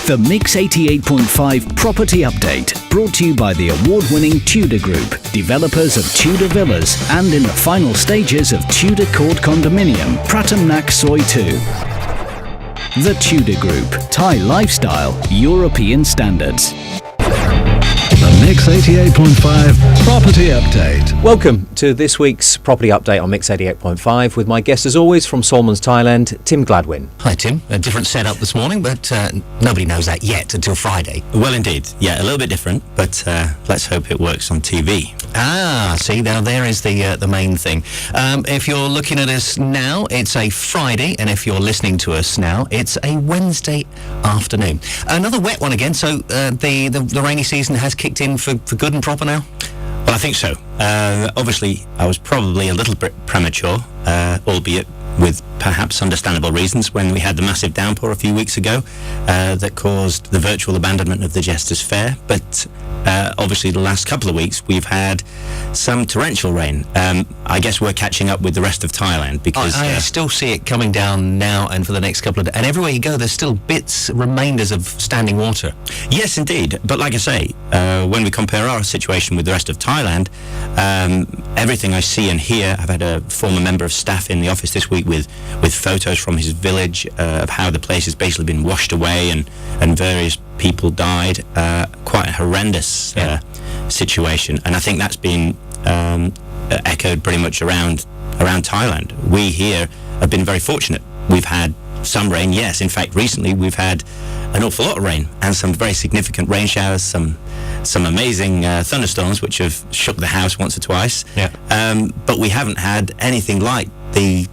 The Mix 88.5 Property Update, brought to you by the award-winning Tudor Group, developers of Tudor Villas and in the final stages of Tudor Court Condominium, Pratham Nack Soi 2. The Tudor Group, Thai lifestyle, European standards. The Mix 88.5 Property Update. Welcome to this week's Property Update on Mix 88.5 with my guest as always from Salmons, Thailand, Tim Gladwin. Hi Tim, a different setup this morning, but nobody knows that yet until Friday. Well indeed, yeah, a little bit different, but let's hope it works on TV. See, now there is the main thing. If you're looking at us now, it's a Friday, and if you're listening to us now, it's a Wednesday afternoon. Another wet one again, so the rainy season has kicked in for good and proper now? Well, I think so. Obviously, I was probably a little bit premature, albeit with perhaps understandable reasons, when we had the massive downpour a few weeks ago that caused the virtual abandonment of the Jesters Fair. But obviously the last couple of weeks we've had some torrential rain. I guess we're catching up with the rest of Thailand because I still see it coming down now and for the next couple of days, and everywhere you go there's still remainders of standing water. Yes, indeed. But like I say, when we compare our situation with the rest of Thailand, everything I see and hear, I've had a former member of staff in the office this week with photos from his village of how the place has basically been washed away and various people died. Quite a horrendous situation, and I think that's been echoed pretty much around Thailand. We here have been very fortunate. We've had some rain, yes. In fact, recently we've had an awful lot of rain and some very significant rain showers, some amazing thunderstorms which have shook the house once or twice. Yeah. But we haven't had anything like the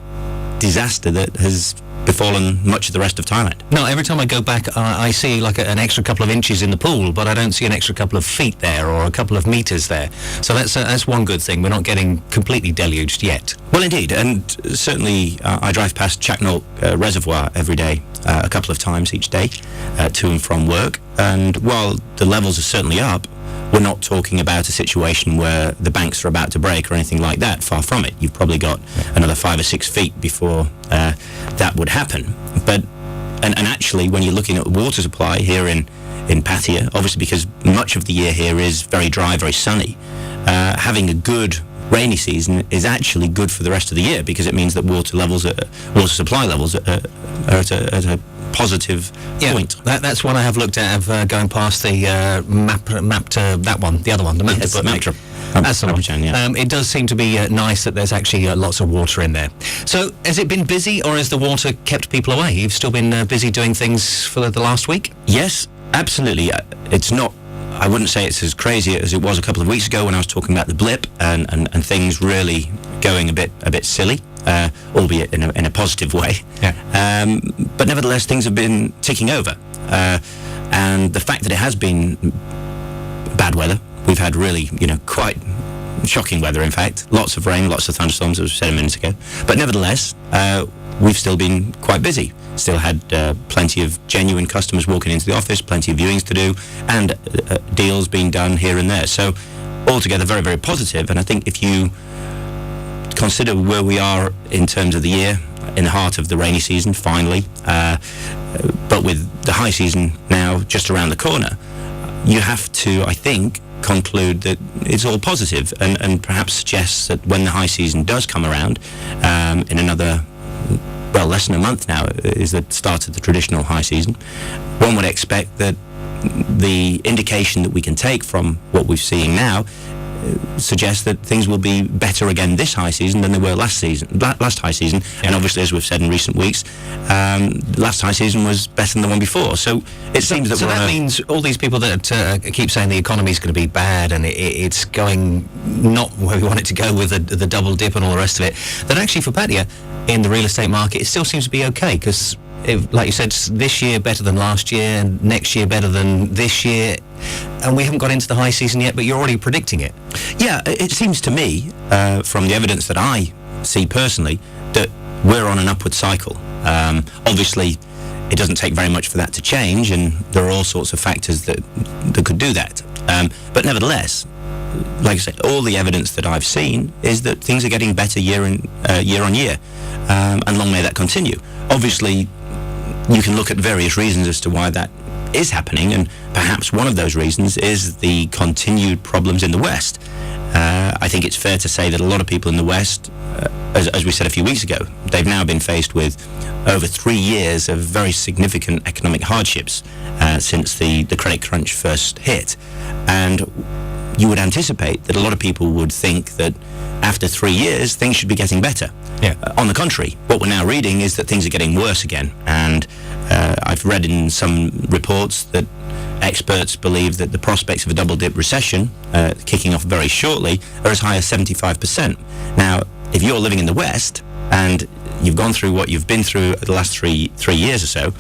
disaster that has befallen much of the rest of Thailand. No, every time I go back I see like an extra couple of inches in the pool, but I don't see an extra couple of feet there or a couple of meters there. So that's one good thing. We're not getting completely deluged yet. Well, indeed, and certainly I drive past Chaknok Reservoir every day, a couple of times each day, to and from work, and while the levels are certainly up, we're not talking about a situation where the banks are about to break or anything like that. Far from it. You've probably got another 5 or 6 feet before that would happen. But and actually, when you're looking at water supply here in Pattaya, obviously because much of the year here is very dry, very sunny, having a good rainy season is actually good for the rest of the year, because it means that water supply levels are at a positive point. That's one I have looked at going past the the other one, the map. Yes, Maptra. That's the one. Yeah. It does seem to be nice that there's actually lots of water in there. So has it been busy, or has the water kept people away? You've still been busy doing things for the last week? Yes, absolutely. It's not, I wouldn't say it's as crazy as it was a couple of weeks ago when I was talking about the blip and things really going a bit silly, albeit in a positive way. Yeah. But nevertheless, things have been ticking over. And the fact that it has been bad weather, we've had really, quite shocking weather, in fact. Lots of rain, lots of thunderstorms, as we said a minute ago. But nevertheless, we've still been quite busy. Still had plenty of genuine customers walking into the office, plenty of viewings to do, and deals being done here and there. So altogether very, very positive. And I think if you consider where we are in terms of the year, in the heart of the rainy season, finally, but with the high season now just around the corner, you have to, I think, conclude that it's all positive, and perhaps suggests that when the high season does come around, in another, less than a month now is the start of the traditional high season, one would expect that the indication that we can take from what we're seeing now suggests that things will be better again this high season than they were last high season. Yeah. And obviously, as we've said in recent weeks, last high season was better than the one before. So it seems that that means all these people that keep saying the economy is going to be bad and it's going not where we want it to go with the double dip and all the rest of it, that actually for Pattaya in the real estate market it still seems to be okay, because like you said, this year better than last year, and next year better than this year, and we haven't got into the high season yet, but you're already predicting it. Yeah, it seems to me, from the evidence that I see personally, that we're on an upward cycle. Obviously, it doesn't take very much for that to change, and there are all sorts of factors that could do that. But nevertheless, like I said, all the evidence that I've seen is that things are getting better year on year, and long may that continue. Obviously, you can look at various reasons as to why that is happening, and perhaps one of those reasons is the continued problems in the West. I think it's fair to say that a lot of people in the West, as we said a few weeks ago, they've now been faced with over 3 years of very significant economic hardships since the credit crunch first hit. And you would anticipate that a lot of people would think that after 3 years, things should be getting better. Yeah. On the contrary, what we're now reading is that things are getting worse again. And I've read in some reports that experts believe that the prospects of a double-dip recession, kicking off very shortly, are as high as 75%. Now, if you're living in the West and you've gone through what you've been through the last three years or so,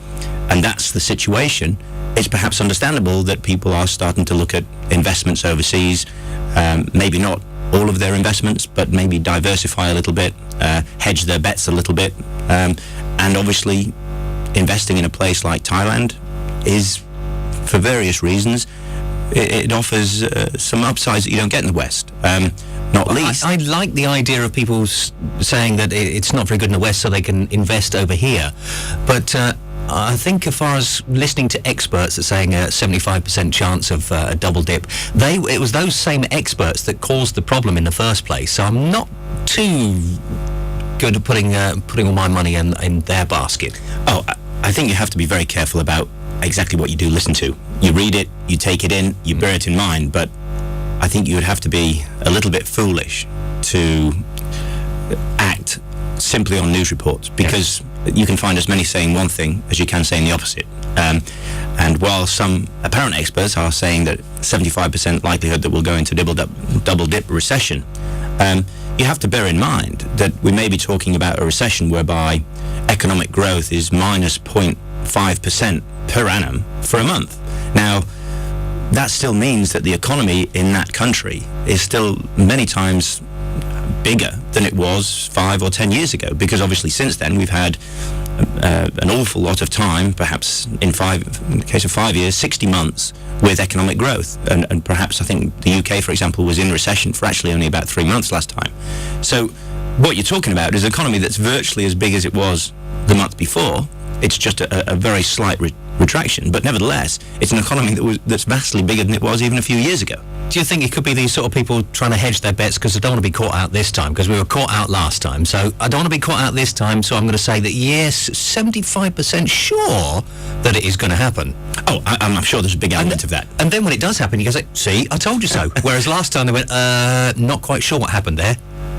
and that's the situation, it's perhaps understandable that people are starting to look at investments overseas, maybe not all of their investments, but maybe diversify a little bit, hedge their bets a little bit, and obviously investing in a place like Thailand is, for various reasons, it offers some upsides that you don't get in the West. Not least, I like the idea of people saying that it's not very good in the West, so they can invest over here. But I think, as far as listening to experts that are saying a 75% chance of a double dip, it was those same experts that caused the problem in the first place. So I'm not too good at putting all my money in their basket. Oh, I think you have to be very careful about exactly what you do listen to. You read it, you take it in, you bear it in mind, but I think you would have to be a little bit foolish to act simply on news reports, because you can find as many saying one thing as you can saying the opposite. And while some apparent experts are saying that 75% likelihood that we'll go into double dip recession, you have to bear in mind that we may be talking about a recession whereby economic growth is minus 0.5% per annum for a month. Now, that still means that the economy in that country is still many times bigger than it was 5 or 10 years ago, because obviously since then we've had an awful lot of time, perhaps in the case of 5 years, 60 months with economic growth, and perhaps I think the UK, for example, was in recession for actually only about 3 months last time. So what you're talking about is an economy that's virtually as big as it was the month before. It's just a very slight retraction, but nevertheless, it's an economy that's vastly bigger than it was even a few years ago. Do you think it could be these sort of people trying to hedge their bets because they don't want to be caught out this time? Because we were caught out last time, so I don't want to be caught out this time, so I'm going to say that yes, 75% sure that it is going to happen. Oh, I'm sure there's a big element of that. And then when it does happen, you go, see, I told you so. Whereas last time they went, not quite sure what happened there.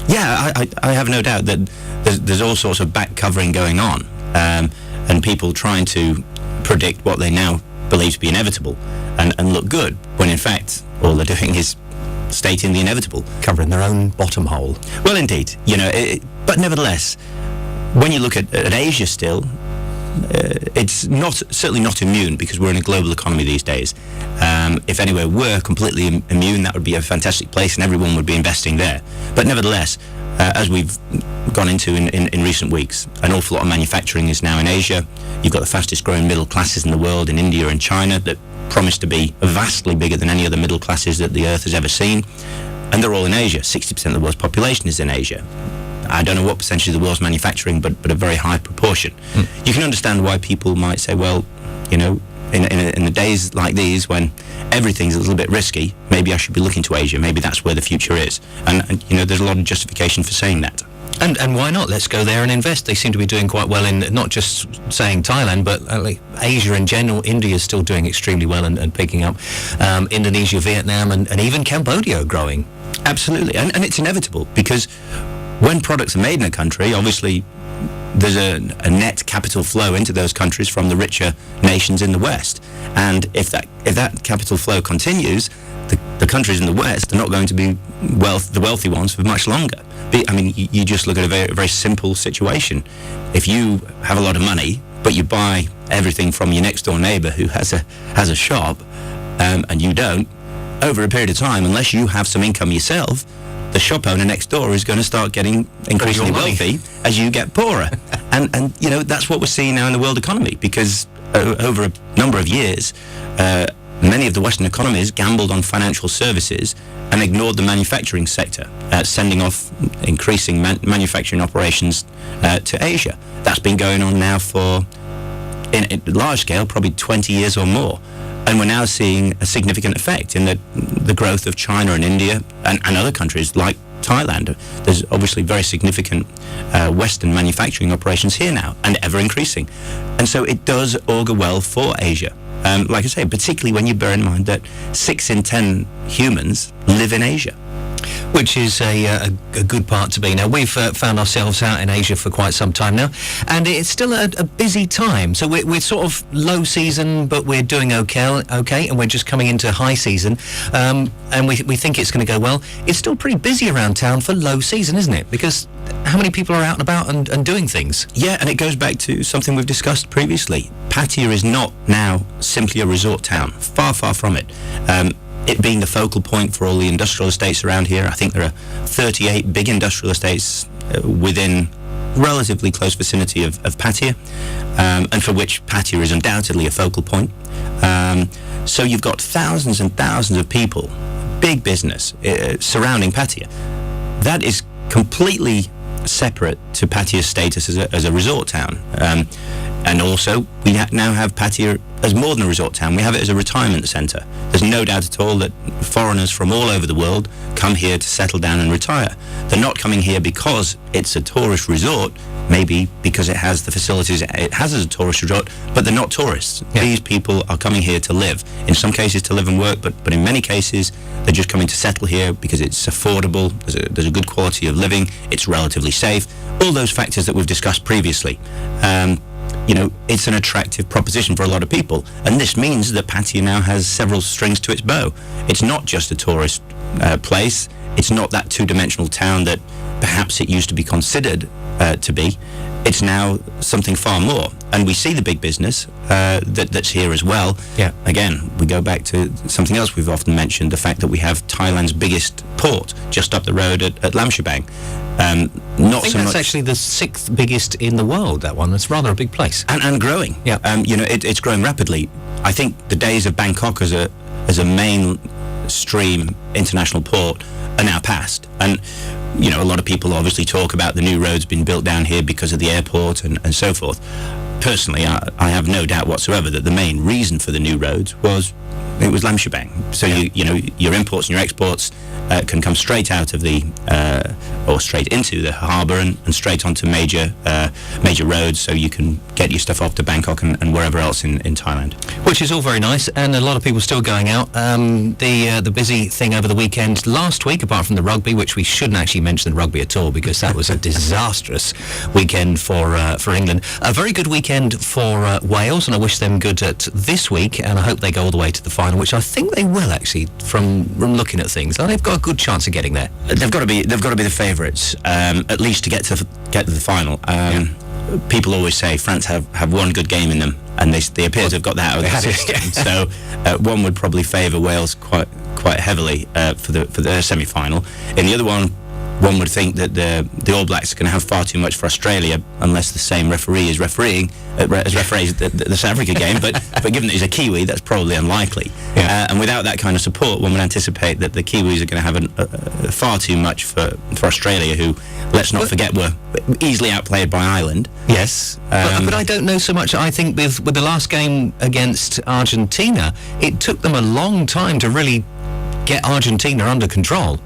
Yeah, I have no doubt that there's all sorts of back covering going on, and people trying to predict what they now believe to be inevitable and look good, when in fact all they're doing is stating the inevitable. Covering their own bottom hole. Well, indeed. But nevertheless, when you look at Asia still, it's certainly not immune, because we're in a global economy these days. If anywhere were completely immune, that would be a fantastic place and everyone would be investing there. But nevertheless, as we've gone into in recent weeks, an awful lot of manufacturing is now in Asia. You've got the fastest growing middle classes in the world in India and China that promise to be vastly bigger than any other middle classes that the earth has ever seen. And they're all in Asia. 60% of the world's population is in Asia. I don't know what percentage of the world's manufacturing, but a very high proportion. You can understand why people might say, well, in the days like these when everything's a little bit risky, maybe I should be looking to Asia. Maybe that's where the future is. And there's a lot of justification for saying that. And why not? Let's go there and invest. They seem to be doing quite well in not just saying Thailand, but Asia in general. India is still doing extremely well and picking up. Indonesia, Vietnam, and even Cambodia are growing. Absolutely. And it's inevitable, because when products are made in a country, obviously there's a net capital flow into those countries from the richer nations in the West. And if that capital flow continues, the countries in the West are not going to be the wealthy ones for much longer. I mean, you just look at a very, very simple situation. If you have a lot of money, but you buy everything from your next door neighbour who has a shop, and you don't, over a period of time, unless you have some income yourself, the shop owner next door is going to start getting increasingly wealthy as you get poorer. and that's what we're seeing now in the world economy, because over a number of years, many of the Western economies gambled on financial services and ignored the manufacturing sector, sending off increasing manufacturing operations to Asia. That's been going on now for in large scale, probably 20 years or more. And we're now seeing a significant effect in the growth of China and India and other countries like Thailand. There's obviously very significant Western manufacturing operations here now, and ever increasing. And so it does augur well for Asia. Like I say, particularly when you bear in mind that 6 in 10 humans live in Asia. Which is a good part to be. Now, we've found ourselves out in Asia for quite some time now, and it's still a busy time. So we're sort of low season, but we're doing okay, and we're just coming into high season, and we think it's going to go well. It's still pretty busy around town for low season, isn't it? Because how many people are out and about and doing things? Yeah, and it goes back to something we've discussed previously. Pattaya is not now simply a resort town. Far, far from it. It being the focal point for all the industrial estates around here. I think there are 38 big industrial estates within relatively close vicinity of Pattaya, and for which Pattaya is undoubtedly a focal point. So you've got thousands and thousands of people, big business, surrounding Pattaya. That is completely separate to Pattaya's status as a resort town. And also, we now have Pattaya as more than a resort town. We have it as a retirement centre. There's no doubt at all that foreigners from all over the world come here to settle down and retire. They're not coming here because it's a tourist resort, maybe because it has the facilities it has as a tourist resort, but they're not tourists. Yeah. These people are coming here to live. In some cases to live and work, but in many cases they're just coming to settle here because it's affordable, there's a good quality of living, it's relatively safe, all those factors that we've discussed previously. It's an attractive proposition for a lot of people, and this means that Pattaya now has several strings to its bow. It's not just a tourist place. It's not that two-dimensional town that perhaps it used to be considered to be. It's now something far more, and we see the big business that's here as well. Yeah. Again, we go back to something else we've often mentioned, the fact that we have Thailand's biggest port just up the road at Lamshibang. I think that's actually the 6th biggest in the world, that one. It's rather a big place. And growing. Yeah. It's growing rapidly. I think the days of Bangkok as a mainstream international port are now past. And, a lot of people obviously talk about the new roads being built down here because of the airport and so forth. Personally, I have no doubt whatsoever that the main reason for the new roads was Lamshibang. So your imports and your exports can come straight out of or straight into the harbour and straight onto major roads, so you can get your stuff off to Bangkok and wherever else in Thailand. Which is all very nice, and a lot of people still going out. The busy thing over the weekend last week, apart from the rugby, which we shouldn't actually mention the rugby at all because that was a disastrous weekend for England. A very good weekend for Wales, and I wish them good at this week, and I hope they go all the way to the final, which I think they will actually from looking at things. They've got a good chance of getting there. They've got to be the favourites, at least to get to the final. People always say France have one good game in them, and they appear to have got that out of the system. So one would probably favour Wales quite heavily for the semi-final. In the other one would think that the All Blacks are going to have far too much for Australia unless the same referee is referees the South Africa game. But given that he's a Kiwi, that's probably unlikely. Yeah. And without that kind of support, one would anticipate that the Kiwis are going to have far too much for Australia, who, let's not forget, were easily outplayed by Ireland. Yes, but I don't know so much. I think with the last game against Argentina, it took them a long time to really get Argentina under control.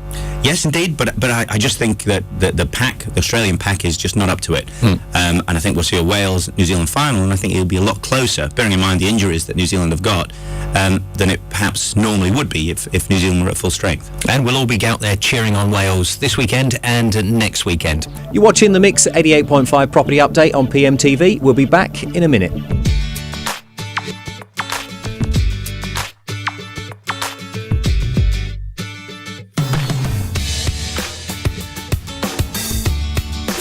Yes, indeed, but I just think that the Australian pack is just not up to it. And I think we'll see a Wales-New Zealand final, and I think it'll be a lot closer, bearing in mind the injuries that New Zealand have got, than it perhaps normally would be if New Zealand were at full strength. And we'll all be out there cheering on Wales this weekend and next weekend. You're watching the Mix 88.5 Property Update on PMTV. We'll be back in a minute.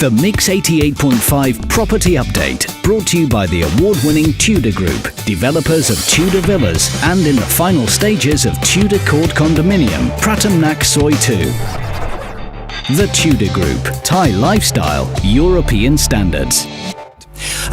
The Mix 88.5 Property Update, brought to you by the award-winning Tudor Group, developers of Tudor villas and in the final stages of Tudor Court Condominium, Pratam Nak Soi 2. The Tudor Group, Thai lifestyle, European standards.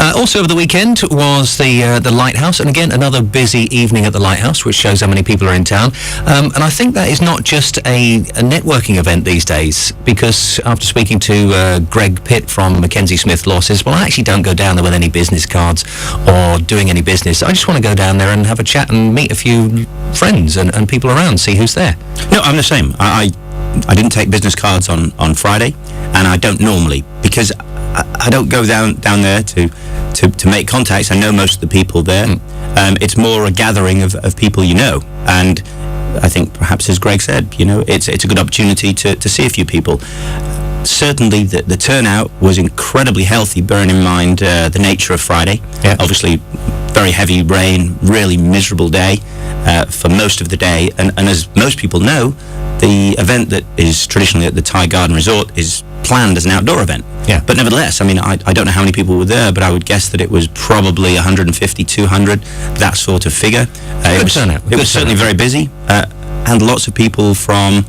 Also over the weekend was the Lighthouse, and again another busy evening at the Lighthouse, which shows how many people are in town. And I think that is not just a networking event these days, because after speaking to Greg Pitt from Mackenzie Smith Law, says, well, I actually don't go down there with any business cards or doing any business. I just want to go down there and have a chat and meet a few friends and people around, see who's there. No, I'm the same. I didn't take business cards on Friday, and I don't normally, because I don't go down there to make contacts. I know most of the people there. It's more a gathering of people you know, and I think perhaps, as Greg said, it's a good opportunity to see a few people. Certainly the turnout was incredibly healthy, bearing in mind the nature of Friday. Yeah. Obviously very heavy rain, really miserable day for most of the day, and as most people know, the event that is traditionally at the Thai Garden Resort is planned as an outdoor event. Yeah. But nevertheless, I mean, I don't know how many people were there, but I would guess that it was probably 150, 200, that sort of figure. It was certainly very busy, and lots of people from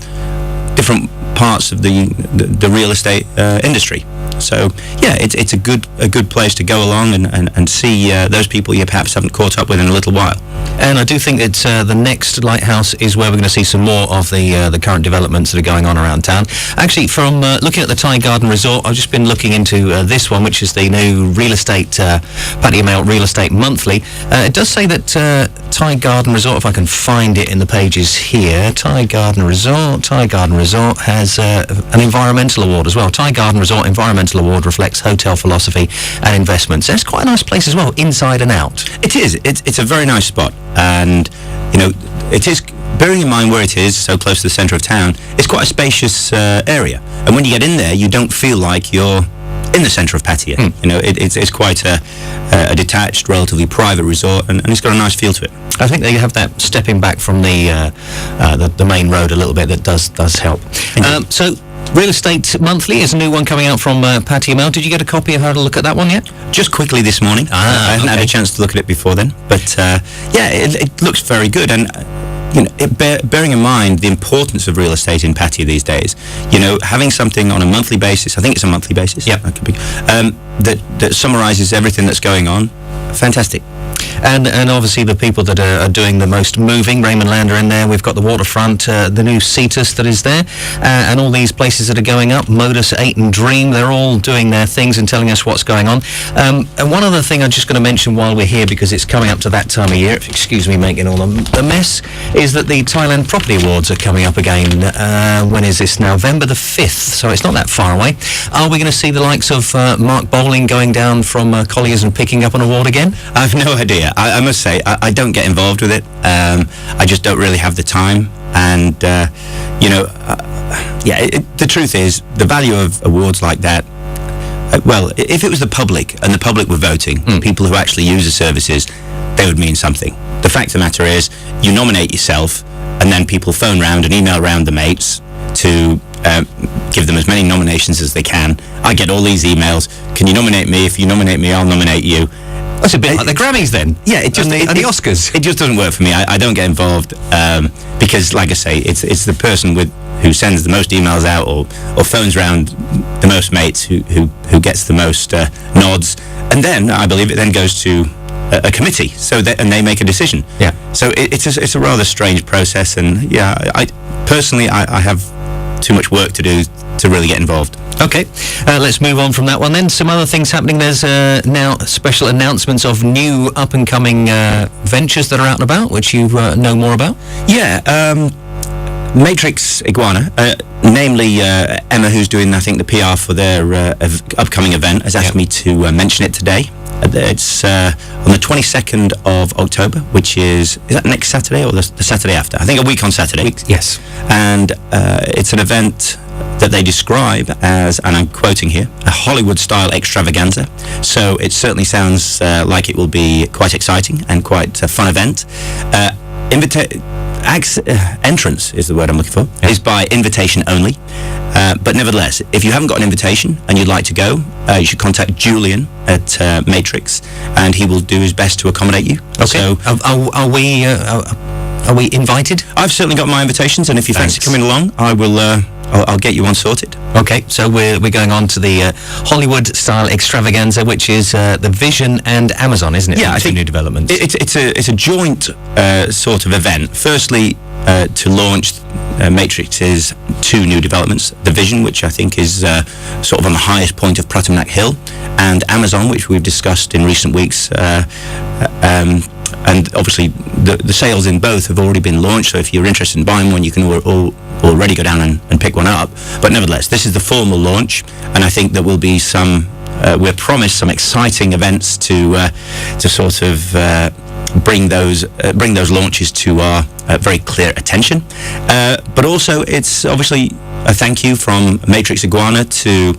different parts of the real estate industry. So yeah, it's a good place to go along and see those people you perhaps haven't caught up with in a little while. And I do think that the next Lighthouse is where we're going to see some more of the current developments that are going on around town. Actually, from looking at the Thai Garden Resort, I've just been looking into this one, which is the new real estate, Paddy Mail Real Estate Monthly. It does say that Thai Garden Resort, if I can find it in the pages here, Thai Garden Resort has an environmental award as well. Thai Garden Resort Environmental Award reflects hotel philosophy and investments. And it's quite a nice place as well, inside and out. It is. It's a very nice spot, and it is. Bearing in mind where it is, so close to the centre of town, it's quite a spacious area. And when you get in there, you don't feel like you're in the centre of Pattaya. It's quite a detached, relatively private resort, and it's got a nice feel to it. I think they have that stepping back from the main road a little bit that does help. So, Real Estate Monthly is a new one coming out from Pattaya Mail. Did you get a copy of how to look at that one yet? Just quickly this morning. I haven't had a chance to look at it before then, but it looks very good. And bearing in mind the importance of real estate in Pattaya these days, having something on a monthly basis, I think it's a monthly basis. Yeah, that could be. That summarises everything that's going on. Fantastic. And obviously the people that are doing the most moving, Raymond Land are in there. We've got the waterfront, the new Cetus that is there, and all these places that are going up, Modus, 8 and Dream, they're all doing their things and telling us what's going on. And one other thing I'm just going to mention while we're here, because it's coming up to that time of year, if you excuse me making all the mess, is that the Thailand Property Awards are coming up again. When is this now? November the 5th, so it's not that far away. Are we going to see the likes of Mark Bowling going down from Colliers and picking up an award again? I've no idea. I must say, I don't get involved with it. I just don't really have the time. And, the truth is, the value of awards like that, if it was the public, and the public were voting, people who actually use the services, they would mean something. The fact of the matter is, you nominate yourself, and then people phone round and email round the mates to give them as many nominations as they can. I get all these emails. Can you nominate me? If you nominate me, I'll nominate you. That's a bit like the Grammys then. Yeah, it just and the Oscars. It just doesn't work for me. I don't get involved because, like I say, it's the person who sends the most emails out or phones around the most mates who gets the most nods, and then I believe it then goes to a committee, and they make a decision. Yeah. So it's a rather strange process, and yeah, I personally have too much work to do to really get involved. Okay, let's move on from that one then. Some other things happening. There's now special announcements of new up-and-coming ventures that are out and about, which you know more about. Yeah, Matrix Iguana, namely Emma, who's doing, I think, the PR for their upcoming event, has asked me to mention it today. It's on the 22nd of October, which is that next Saturday or the Saturday after? I think a week on Saturday. Yes. And it's an event that they describe as, and I'm quoting here, a Hollywood-style extravaganza. So it certainly sounds like it will be quite exciting and quite a fun event. Entrance is the word I'm looking for, is by invitation only. But nevertheless, if you haven't got an invitation and you'd like to go, you should contact Julian at Matrix, and he will do his best to accommodate you. Okay. So, are we invited? I've certainly got my invitations, and if you fancy coming along, I'll get you one sorted. Okay, so we're going on to the Hollywood-style extravaganza, which is the Vision and Amazon, isn't it? Yeah, I Two think new developments. It's a joint sort of event. Firstly, to launch Matrix's two new developments, the Vision, which I think is sort of on the highest point of Pratham Nack Hill, and Amazon, which we've discussed in recent weeks. And obviously, the sales in both have already been launched, so if you're interested in buying one, you can already go down and pick one up. But nevertheless, this is the formal launch, and I think there will be some, we're promised some exciting events to sort of bring those launches to our very clear attention. But also, it's obviously a thank you from Matrix Iguana to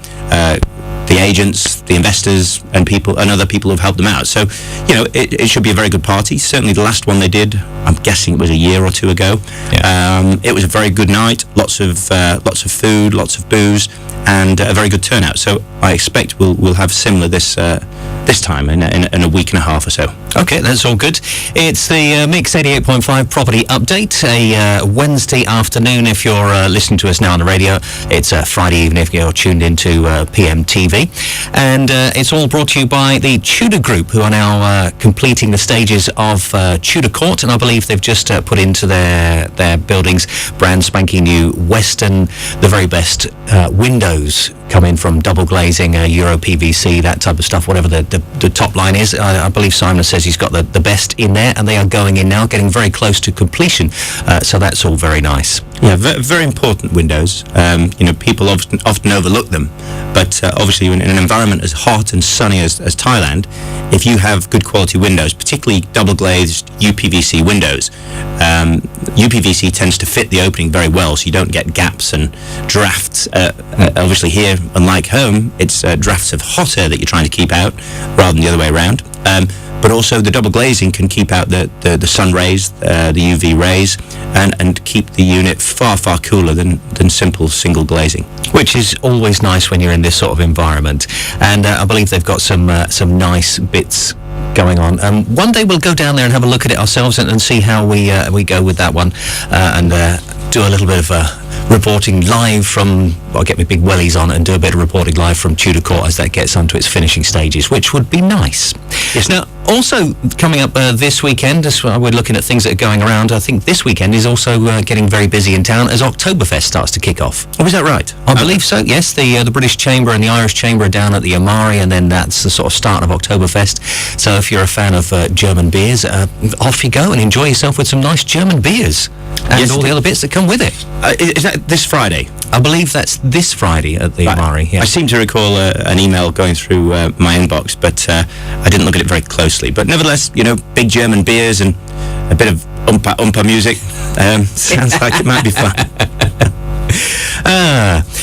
the agents, the investors, and other people who've helped them out. So, you know, it should be a very good party. Certainly, the last one they did, I'm guessing it was a year or two ago. Yeah. It was a very good night. Lots of food, lots of booze, and a very good turnout. So, I expect we'll have similar this time in a week and a half or so. Okay, that's all good. It's the Mix 88.5 property update, a Wednesday afternoon if you're listening to us now on the radio. It's a Friday evening if you're tuned into PMTV. And it's all brought to you by the Tudor Group, who are now completing the stages of Tudor Court, and I believe they've just put into their buildings brand spanking new Western, the very best windows coming from double glazing, Euro PVC, that type of stuff, whatever the top line is. I believe Simon says he's got the best in there, and they are going in now, getting very close to completion. So that's all very nice. Yeah, very important windows. You know, people often overlook them, but obviously in an environment as hot and sunny as Thailand, if you have good quality windows, particularly double glazed UPVC windows, UPVC tends to fit the opening very well, so you don't get gaps and drafts. Obviously here, unlike home, it's drafts of hot air that you're trying to keep out rather than the other way around. But also the double glazing can keep out the sun rays, the UV rays, and keep the unit far cooler than simple single glazing. Which is always nice when you're in this sort of environment. And I believe they've got some nice bits going on. One day we'll go down there and have a look at it ourselves and see how we go with that one, and do a little bit of reporting live from, I'll get my big wellies on and do a bit of reporting live from Tudor Court as that gets onto its finishing stages, which would be nice. Yes. Now, also coming up this weekend, as we're looking at things that are going around, I think this weekend is also getting very busy in town as Oktoberfest starts to kick off. Oh, is that right? I believe so, yes. The British Chamber and the Irish Chamber are down at the Amari, and then that's the sort of start of Oktoberfest. So if you're a fan of German beers, off you go and enjoy yourself with some nice German beers and yes, all the other bits that come with it. Is that this Friday? I believe that's this Friday at the Amari. Yeah. I seem to recall an email going through my inbox, but I didn't look at it very closely. But nevertheless, you know, big German beers and a bit of umpa music sounds like it might be fun.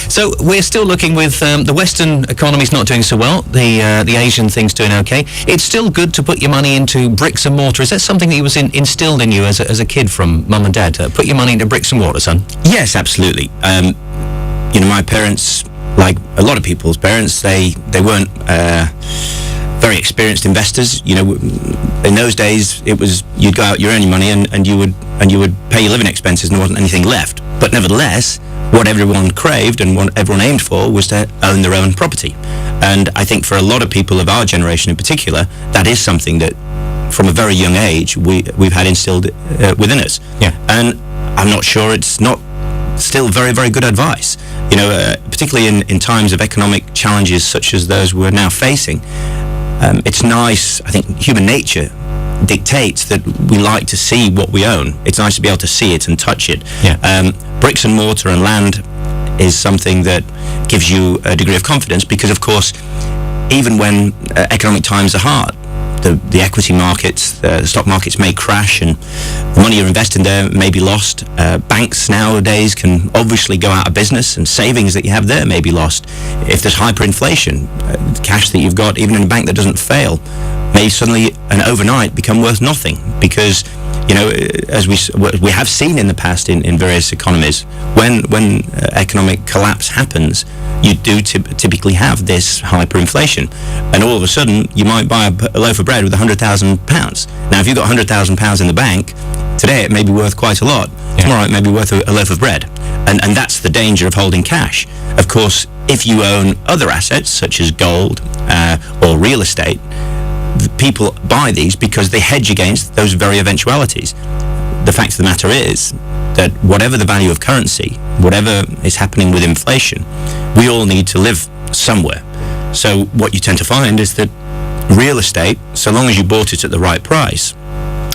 So we're still looking with the Western economy's not doing so well. The Asian thing's doing okay. It's still good to put your money into bricks and mortar. Is that something that was instilled in you as a kid from mum and dad? Put your money into bricks and mortar, son. Yes, absolutely. You know, my parents, like a lot of people's parents, they weren't very experienced investors. You know, in those days, it was you'd go out, you earn your money, and you would pay your living expenses, and there wasn't anything left. But nevertheless, what everyone craved and what everyone aimed for was to own their own property. And I think for a lot of people of our generation in particular, that is something that, from a very young age, we've had instilled within us. Yeah. And I'm not sure it's not still very, very good advice. You know, particularly in times of economic challenges such as those we're now facing. It's nice, I think human nature dictates that we like to see what we own. It's nice to be able to see it and touch it. Yeah. Bricks and mortar and land is something that gives you a degree of confidence because, of course, even when economic times are hard, the equity markets, the stock markets may crash and the money you're investing there may be lost. Banks nowadays can obviously go out of business and savings that you have there may be lost. If there's hyperinflation, cash that you've got, even in a bank that doesn't fail, may suddenly and overnight become worth nothing because, you know, as we have seen in the past in various economies, when economic collapse happens, you do typically have this hyperinflation, and all of a sudden you might buy a loaf of bread with £100,000. Now, if you've got £100,000 in the bank today, it may be worth quite a lot. Yeah. Tomorrow, it may be worth a loaf of bread. And that's the danger of holding cash. Of course, if you own other assets, such as gold or real estate, people buy these because they hedge against those very eventualities. The fact of the matter is that whatever the value of currency, whatever is happening with inflation, we all need to live somewhere. So what you tend to find is that real estate, so long as you bought it at the right price,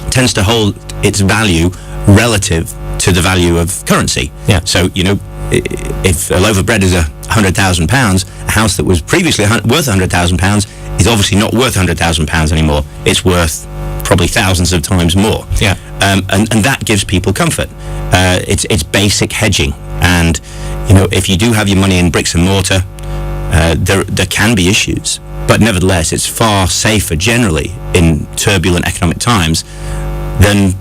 tends to hold its value relative to the value of currency. Yeah. So, if a loaf of bread is £100,000, a house that was previously worth £100,000 is obviously not worth £100,000 anymore. It's worth probably thousands of times more. Yeah. And that gives people comfort. It's basic hedging. And, if you do have your money in bricks and mortar, there can be issues. But nevertheless, it's far safer generally in turbulent economic times than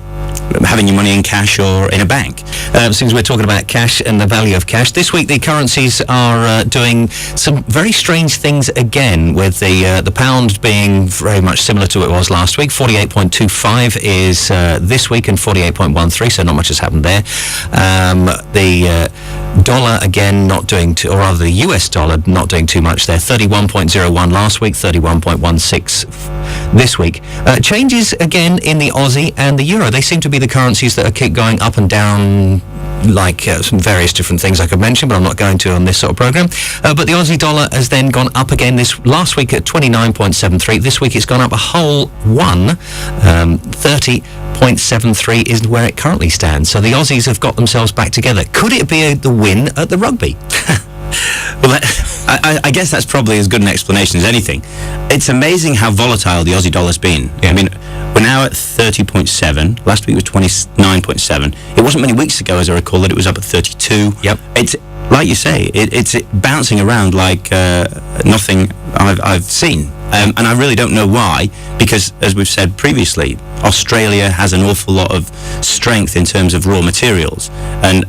having your money in cash or in a bank. Since we're talking about cash and the value of cash, this week the currencies are doing some very strange things again, with the pound being very much similar to what it was last week. 48.25 is this week, and 48.13, so not much has happened there. The dollar again not doing or rather the US dollar not doing too much there. 31.01 last week, 31.16 this week. Changes again in the Aussie and the euro. They seem to be the currencies that keep going up and down, like some various different things I could mention, but I'm not going to on this sort of program. But the Aussie dollar has then gone up again this last week at 29.73. This week it's gone up a whole 30.73 is where it currently stands. So the Aussies have got themselves back together. Could it be the win at the rugby? Well, I guess that's probably as good an explanation as anything. It's amazing how volatile the Aussie dollar's been. Yeah. I mean, we're now at 30.7. Last week was 29.7. It wasn't many weeks ago, as I recall, that it was up at 32. Yep. It's, like you say, it's bouncing around like nothing I've seen. And I really don't know why, because, as we've said previously, Australia has an awful lot of strength in terms of raw materials and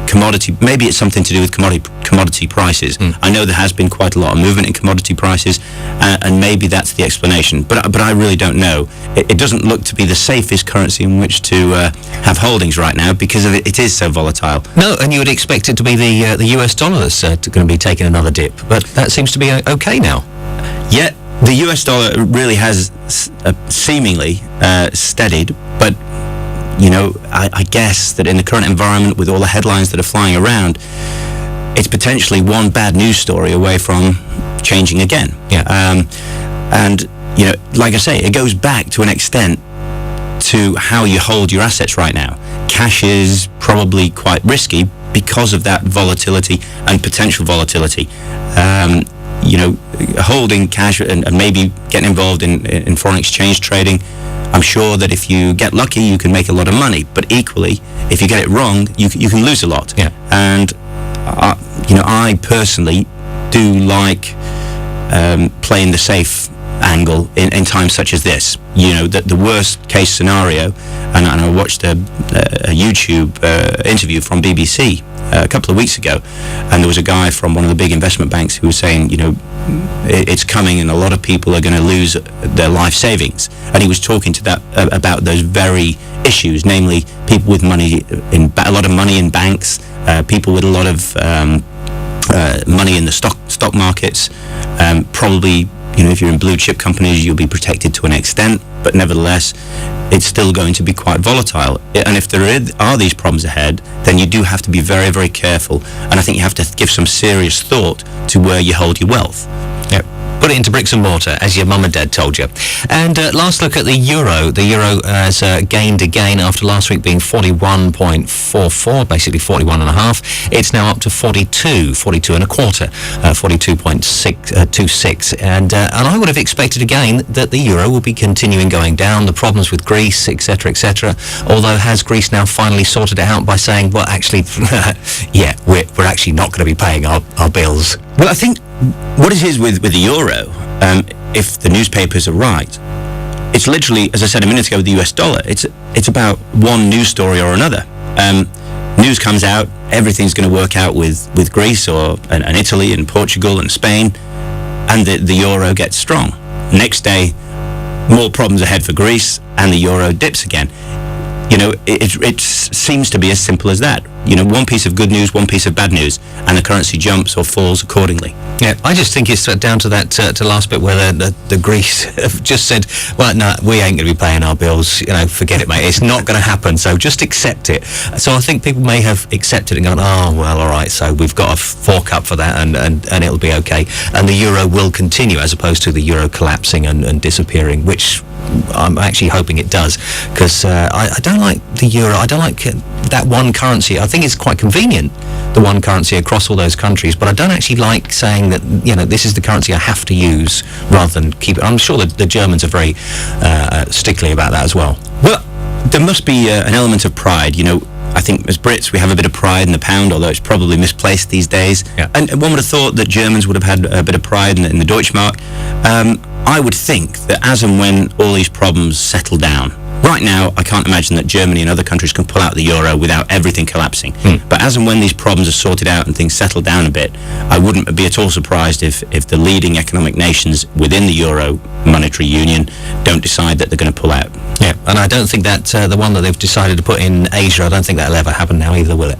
commodity. Maybe it's something to do with commodity prices. I know there has been quite a lot of movement in commodity prices, and maybe that's the explanation. But I really don't know. It doesn't look to be the safest currency in which to have holdings right now, because of it is so volatile. No, and you would expect it to be the US dollar that's going to be taking another dip, but that seems to be okay now. Yet the US dollar really has seemingly steadied, but I guess that in the current environment, with all the headlines that are flying around, it's potentially one bad news story away from changing again. Yeah. And like I say, it goes back to an extent to how you hold your assets right now. Cash is probably quite risky because of that volatility and potential volatility. Holding cash and maybe getting involved in foreign exchange trading, I'm sure that if you get lucky, you can make a lot of money. But equally, if you get it wrong, you can lose a lot. Yeah. And I personally do like playing the safe angle in times such as this. The worst case scenario, and I watched a YouTube interview from BBC a couple of weeks ago, and there was a guy from one of the big investment banks who was saying, it's coming and a lot of people are going to lose their life savings. And he was talking to about those very issues, namely people with money a lot of money in banks, people with a lot of money in the stock markets. Probably, if you're in blue chip companies, you'll be protected to an extent, but nevertheless, it's still going to be quite volatile. And if there are these problems ahead, then you do have to be very, very careful. And I think you have to give some serious thought to where you hold your wealth. Yep. Put it into bricks and mortar, as your mum and dad told you. And last look at the euro. The euro has gained again after last week being 41.44, basically 41.5. It's now up to 42 and a quarter, 42.26. And I would have expected again that the euro will be continuing going down. The problems with Greece, etc., etc. Although has Greece now finally sorted it out by saying, well, actually, yeah, we're actually not going to be paying our bills. Well, I think what it is with the euro, if the newspapers are right, it's literally, as I said a minute ago with the US dollar, it's about one news story or another. News comes out, everything's going to work out with Greece and Italy and Portugal and Spain, and the euro gets strong. Next day, more problems ahead for Greece, and the euro dips again. You know, it seems to be as simple as that. You know, one piece of good news, one piece of bad news, and the currency jumps or falls accordingly. Yeah, I just think it's down to that to last bit where the Greece have just said, well, no, we ain't going to be paying our bills. You know, forget it, mate. It's not going to happen. So just accept it. So I think people may have accepted and gone, oh, well, all right. So we've got to fork up for that, and it'll be okay. And the euro will continue, as opposed to the euro collapsing and disappearing, which I'm actually hoping it does, because I don't like the euro. I don't like that one currency. I think it's quite convenient, the one currency across all those countries, but I don't actually like saying that, you know, this is the currency I have to use rather than keep it. I'm sure that the Germans are very stickly about that as well. Well, there must be an element of pride, you know. I think as Brits we have a bit of pride in the pound, although it's probably misplaced these days. Yeah. And one would have thought that Germans would have had a bit of pride in the Deutschmark. I would think that as and when all these problems settle down, right now I can't imagine that Germany and other countries can pull out the euro without everything collapsing. But as and when these problems are sorted out and things settle down a bit, I wouldn't be at all surprised if the leading economic nations within the euro monetary union don't decide that they're going to pull out. Yeah, and I don't think that the one that they've decided to put in Asia, I don't think that'll ever happen now either, will it?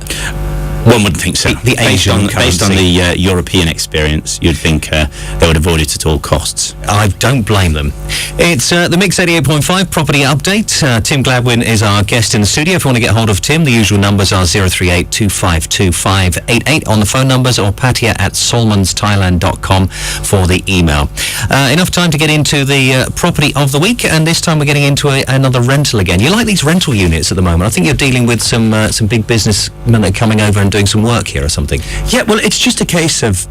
One wouldn't think so. The Asian based on the European experience, you'd think they would avoid it at all costs. I don't blame them. It's the Mix 88.5 property update. Tim Gladwin is our guest in the studio. If you want to get hold of Tim, the usual numbers are 038 252 588 on the phone numbers, or patia@solmansthailand.com for the email. Enough time to get into the property of the week, and this time we're getting into another rental again. You like these rental units at the moment? I think you're dealing with some big businessmen that are coming over and doing some work here or something. Yeah, well, it's just a case of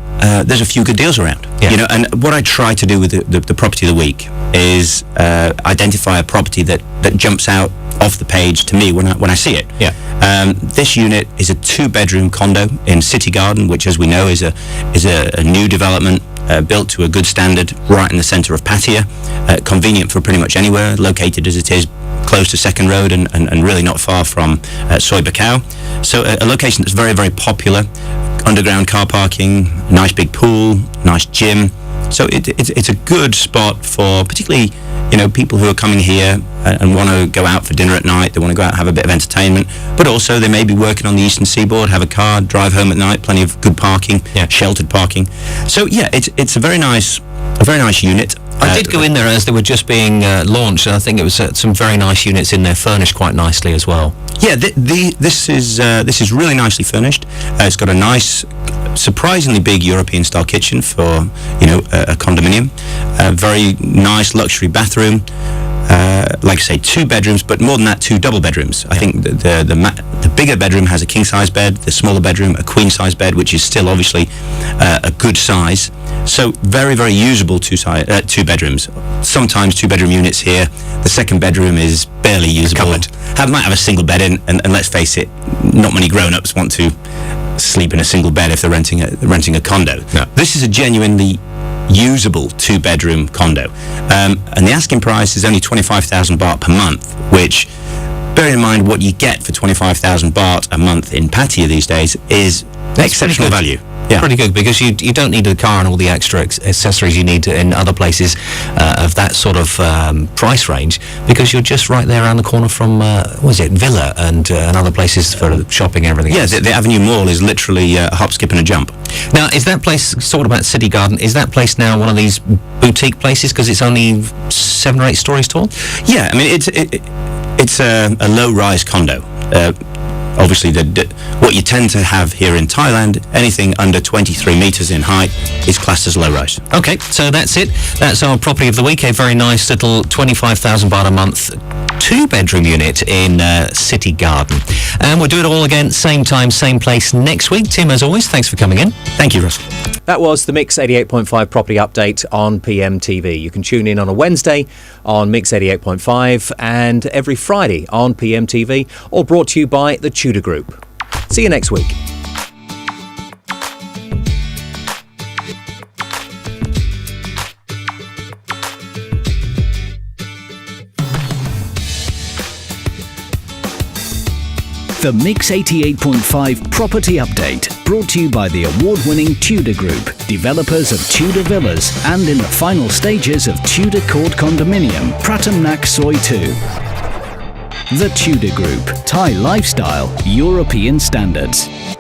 there's a few good deals around. Yeah. You know, and what I try to do with the property of the week is identify a property that jumps out off the page to me when I see it. Yeah. This unit is a 2-bedroom condo in City Garden, which, as we know, is a new development built to a good standard right in the centre of Pattaya, convenient for pretty much anywhere, located as it is close to Second Road and really not far from Soi Buakhao. So a location that's very, very popular. Underground car parking, nice big pool, nice gym. So it's a good spot for particularly, you know, people who are coming here and want to go out for dinner at night. They want to go out and have a bit of entertainment, but also they may be working on the eastern seaboard, have a car, drive home at night, plenty of good parking, sheltered parking. So yeah, it's a very nice unit. I did go in there as they were just being launched, and I think it was some very nice units in there, furnished quite nicely as well. Yeah, this is really nicely furnished. It's got a nice, surprisingly big European-style kitchen for, you know, a condominium. A very nice luxury bathroom. Like I say, 2 bedrooms, but more than that, 2 double bedrooms. I think the bigger bedroom has a king-size bed, the smaller bedroom a queen-size bed, which is still obviously a good size. So very, very usable 2 bedrooms. Sometimes 2-bedroom units here, the second bedroom is barely usable. Might have a single bed in, and let's face it, not many grown-ups want to sleep in a single bed if they're renting a condo. No. This is a genuinely usable 2-bedroom condo, and the asking price is only 25,000 baht per month, which, bearing in mind what you get for 25,000 baht a month in Pattaya these days, is exceptional value. Yeah. Pretty good, because you don't need a car and all the extra accessories you need in other places of that sort of price range, because you're just right there around the corner from Villa and other places for shopping and everything else. Yeah, the Avenue Mall is literally a hop, skip and a jump. Now, is that place, sort of about City Garden, is that place now one of these boutique places because it's only 7 or 8 stories tall? Yeah, I mean, it's a low-rise condo. Obviously, what you tend to have here in Thailand, anything under 23 metres in height is classed as low-rise. Okay, so that's it. That's our property of the week. A very nice little 25,000 baht a month 2-bedroom unit in City Garden. And we'll do it all again, same time, same place next week. Tim, as always, thanks for coming in. Thank you, Russell. That was the Mix 88.5 property update on PMTV. You can tune in on a Wednesday on Mix 88.5 and every Friday on PMTV, all brought to you by the Tudor Group. See you next week. The Mix 88.5 property update, brought to you by the award-winning Tudor Group, developers of Tudor villas and in the final stages of Tudor Court Condominium, Pratam Nak Soi 2. The Tudor Group. Thai lifestyle, European standards.